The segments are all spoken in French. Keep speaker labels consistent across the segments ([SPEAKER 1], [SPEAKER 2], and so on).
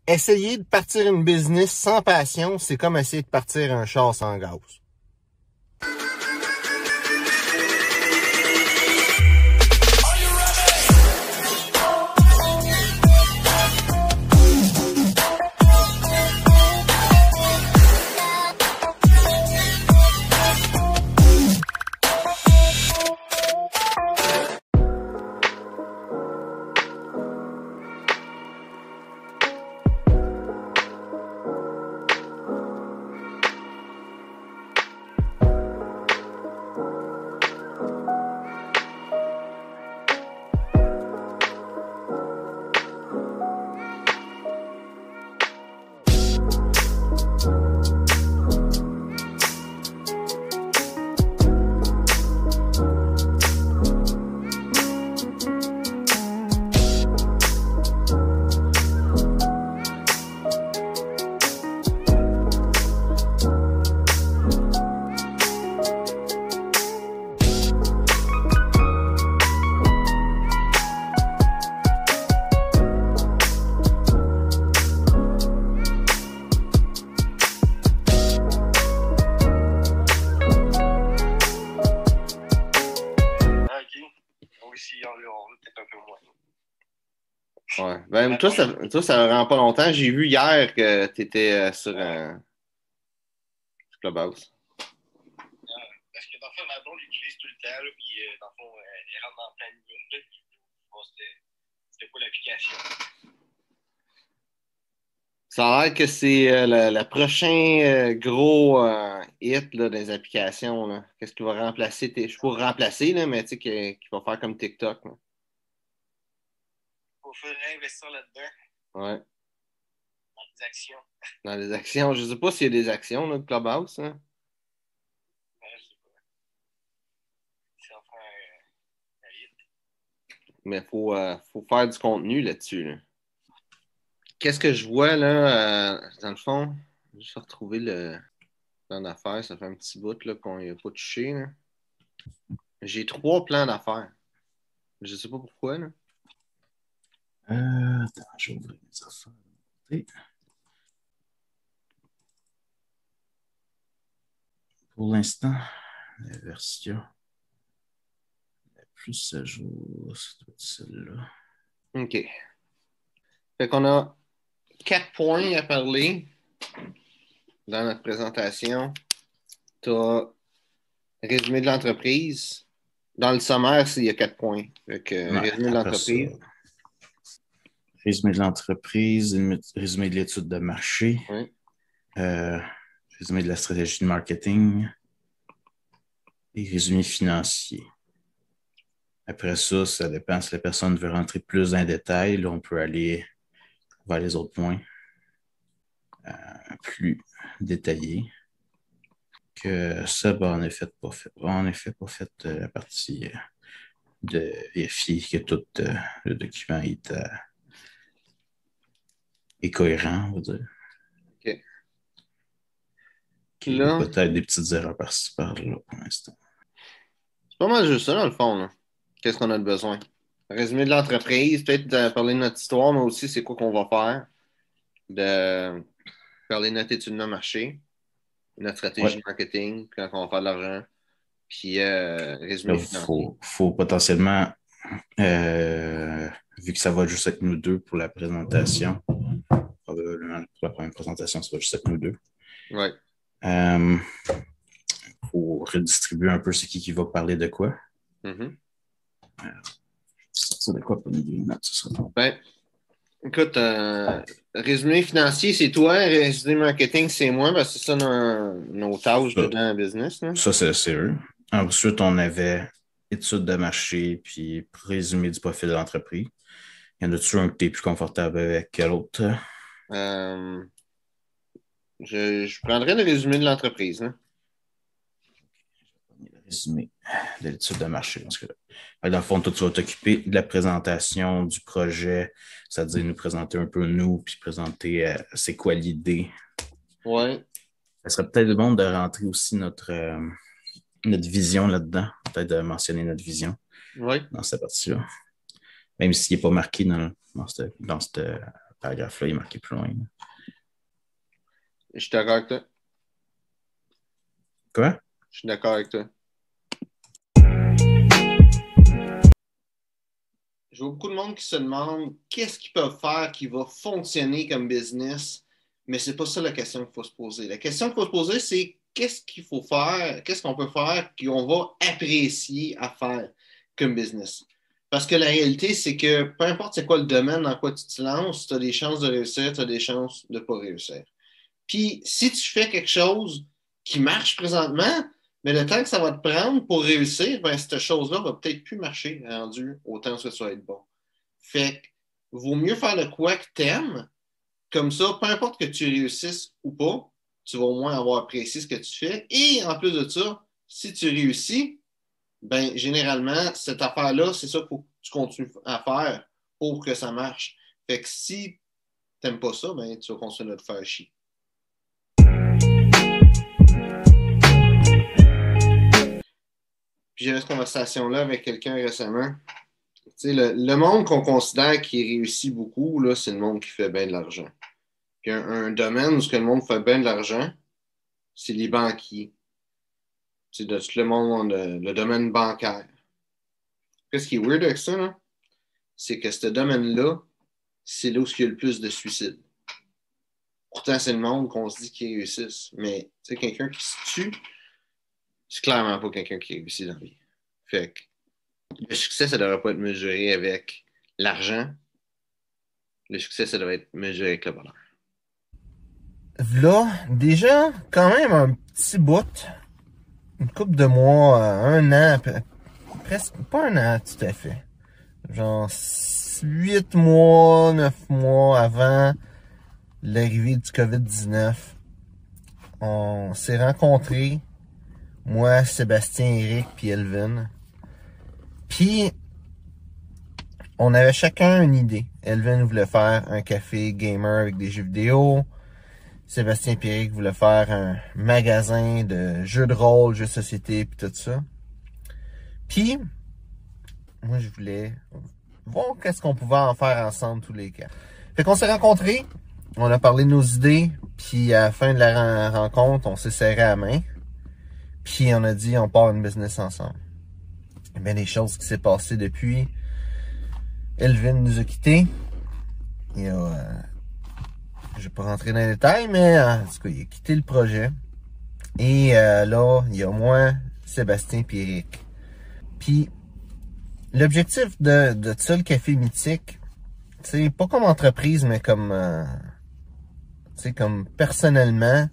[SPEAKER 1] essayer de partir une business sans passion, c'est comme essayer de partir un char sans gaz. Ouais. Ben, toi, ça rend pas longtemps. J'ai vu hier que tu étais sur Clubhouse.
[SPEAKER 2] Parce que dans le fond, ma blonde l'utilise tout le temps, là, puis dans le fond, elle rentre dans plein de lignes, puis bon, c'était pas l'application.
[SPEAKER 1] Ça a l'air que c'est le prochain gros hit là, des applications. Là. Qu'est-ce qui va remplacer? Je suis pour remplacer, là, mais tu sais, qui va faire comme TikTok. Là.
[SPEAKER 2] Il faut investir là-dedans.
[SPEAKER 1] Ouais.
[SPEAKER 2] Dans des actions.
[SPEAKER 1] Dans les actions. Je sais pas s'il y a des actions, là, de Clubhouse. Hein?
[SPEAKER 2] Ouais, je sais pas. C'est enfin un hit.
[SPEAKER 1] Mais il faut faire du contenu là-dessus. Là. Qu'est-ce que je vois là, dans le fond? Je vais juste retrouver le plan d'affaires. Ça fait un petit bout là, qu'on n'a pas touché. Là. J'ai 3 plans d'affaires. Je sais pas pourquoi. Là.
[SPEAKER 3] Attends, je vais ouvrir mes affaires. Pour l'instant, la version la plus à jour, ça doit être celle-là.
[SPEAKER 1] OK. Fait qu'on a 4 points à parler dans notre présentation. Tu as résumé de l'entreprise. Dans le sommaire, il y a 4 points. Fait que, résumé de l'entreprise.
[SPEAKER 3] Résumé de l'entreprise, résumé de l'étude de marché,
[SPEAKER 1] oui.
[SPEAKER 3] Résumé de la stratégie de marketing et résumé financier. Après ça, ça dépend si la personne veut rentrer plus en détail. Là, on peut aller vers les autres points plus détaillés. Que ça, ben, en effet, pas fait la partie de vérifier que tout le document est cohérent, on va dire.
[SPEAKER 1] OK.
[SPEAKER 3] Il y a peut-être des petites erreurs par-ci, par-là pour l'instant.
[SPEAKER 1] C'est pas mal juste ça, dans le fond. Là. Qu'est-ce qu'on a de besoin? Résumé de l'entreprise, peut-être parler de notre histoire, mais aussi c'est quoi qu'on va faire. De parler de notre étude de marché, notre stratégie de marketing, quand on va faire de l'argent. Puis résumé financier.
[SPEAKER 3] Faut potentiellement, vu que ça va juste avec nous deux pour la présentation, probablement pour la première présentation, ça va juste avec nous deux.
[SPEAKER 1] Oui.
[SPEAKER 3] Faut redistribuer un peu c'est qui va parler de quoi.
[SPEAKER 1] Mm-hmm.
[SPEAKER 3] Ça de quoi pour nous notes, ce sera bon.
[SPEAKER 1] Ben, écoute, résumé financier, c'est toi, résumé marketing, c'est moi, parce que c'est ça nos tâches dans la business. Là.
[SPEAKER 3] Ça, c'est eux. Ensuite, on avait étude de marché, puis résumé du profil de l'entreprise. Il y en a-tu un que tu es plus confortable avec que l'autre?
[SPEAKER 1] Je prendrais le résumé de l'entreprise. Hein.
[SPEAKER 3] Le résumé de l'étude de marché. Parce que, dans le fond, toi, tu vas t'occuper de la présentation du projet, c'est-à-dire nous présenter un peu nous, puis présenter c'est quoi l'idée.
[SPEAKER 1] Oui.
[SPEAKER 3] Ça serait peut-être le bon de rentrer aussi notre vision là-dedans, peut-être de mentionner notre vision dans cette partie-là. Même s'il n'est pas marqué dans cette paragraphe-là est marqué plus loin.
[SPEAKER 1] Je suis d'accord avec toi.
[SPEAKER 3] Quoi?
[SPEAKER 1] Je suis d'accord avec toi. Je vois beaucoup de monde qui se demande qu'est-ce qu'ils peuvent faire qui va fonctionner comme business, mais c'est pas ça la question qu'il faut se poser. La question qu'il faut se poser, c'est qu'est-ce qu'il faut faire, qu'est-ce qu'on peut faire qu'on va apprécier à faire comme business. Parce que la réalité, c'est que peu importe c'est quoi le domaine dans quoi tu te lances, tu as des chances de réussir, tu as des chances de ne pas réussir. Puis si tu fais quelque chose qui marche présentement, mais le temps que ça va te prendre pour réussir, ben, cette chose-là va peut-être plus marcher rendu autant que ça va être bon. Fait que vaut mieux faire le quoi que t'aimes. Comme ça, peu importe que tu réussisses ou pas, tu vas au moins avoir apprécié ce que tu fais. Et en plus de ça, si tu réussis, ben généralement, cette affaire-là, c'est ça qu'il faut que tu continues à faire pour que ça marche. Fait que si tu n'aimes pas ça, ben tu vas continuer à te faire chier. Puis j'ai eu cette conversation-là avec quelqu'un récemment. Tu sais, le monde qu'on considère qui réussit beaucoup, là, c'est le monde qui fait bien de l'argent. Puis un domaine où ce que le monde fait bien de l'argent, c'est les banquiers. C'est de tout le monde, le domaine bancaire. Qu'est-ce qui est weird avec ça, là? C'est que ce domaine-là, c'est là où il y a le plus de suicides. Pourtant, c'est le monde qu'on se dit qui réussissent. Mais, tu sais, quelqu'un qui se tue, c'est clairement pas quelqu'un qui réussit dans la vie. Fait que le succès, ça ne devrait pas être mesuré avec l'argent. Le succès, ça devrait être mesuré avec le bonheur.
[SPEAKER 4] Là, déjà, quand même un petit bout, une couple de mois, un an, presque, pas un an tout à fait. Genre 8 mois, 9 mois avant l'arrivée du COVID-19, on s'est rencontrés, moi, Sébastien, Eric, puis Elvin. Puis, on avait chacun une idée. Elvin voulait faire un café gamer avec des jeux vidéo. Sébastien et Eric voulaient faire un magasin de jeux de rôle, jeux de société, puis tout ça. Puis, moi, je voulais voir qu'est-ce qu'on pouvait en faire ensemble tous les cas. Fait qu'on s'est rencontrés, on a parlé de nos idées, puis à la fin de la rencontre, on s'est serré à la main, puis on a dit on part une business ensemble. Il y a bien des choses qui s'est passées depuis. Elvin nous a quittés. Il a... je vais pas rentrer dans les détails, mais en tout cas, il a quitté le projet. Et là, il y a moi, Sébastien et Eric. Puis, l'objectif de ça, le Café Mythique, c'est pas comme entreprise, mais comme, comme personnellement,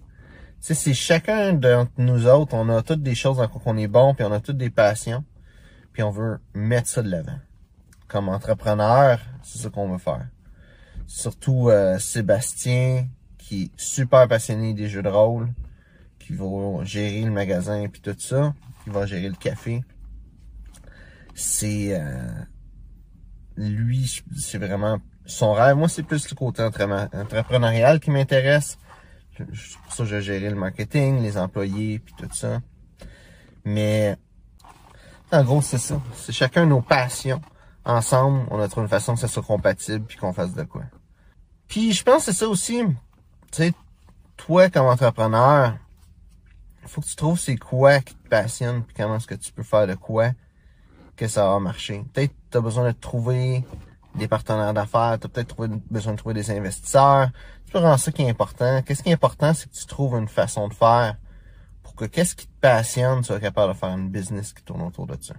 [SPEAKER 4] c'est chacun d'entre nous autres, on a toutes des choses dans quoi on est bon, puis on a toutes des passions, puis on veut mettre ça de l'avant. Comme entrepreneur, c'est ça qu'on veut faire. Surtout Sébastien, qui est super passionné des jeux de rôle, qui va gérer le magasin et tout ça, qui va gérer le café. C'est lui, c'est vraiment son rêve. Moi, c'est plus le côté entrepreneurial qui m'intéresse. C'est pour ça que j'ai géré le marketing, les employés puis tout ça. Mais en gros, c'est ça. C'est chacun nos passions. Ensemble, on a trouvé une façon que ça soit compatible puis qu'on fasse de quoi. Puis je pense que c'est ça aussi, tu sais, toi comme entrepreneur, il faut que tu trouves c'est quoi qui te passionne puis comment est-ce que tu peux faire de quoi que ça va marcher. Peut-être tu as besoin de trouver des partenaires d'affaires, tu as peut-être besoin de trouver des investisseurs. C'est vraiment ça qui est important. Qu'est-ce qui est important, c'est que tu trouves une façon de faire pour que qu'est-ce qui te passionne, tu sois capable de faire une business qui tourne autour de ça.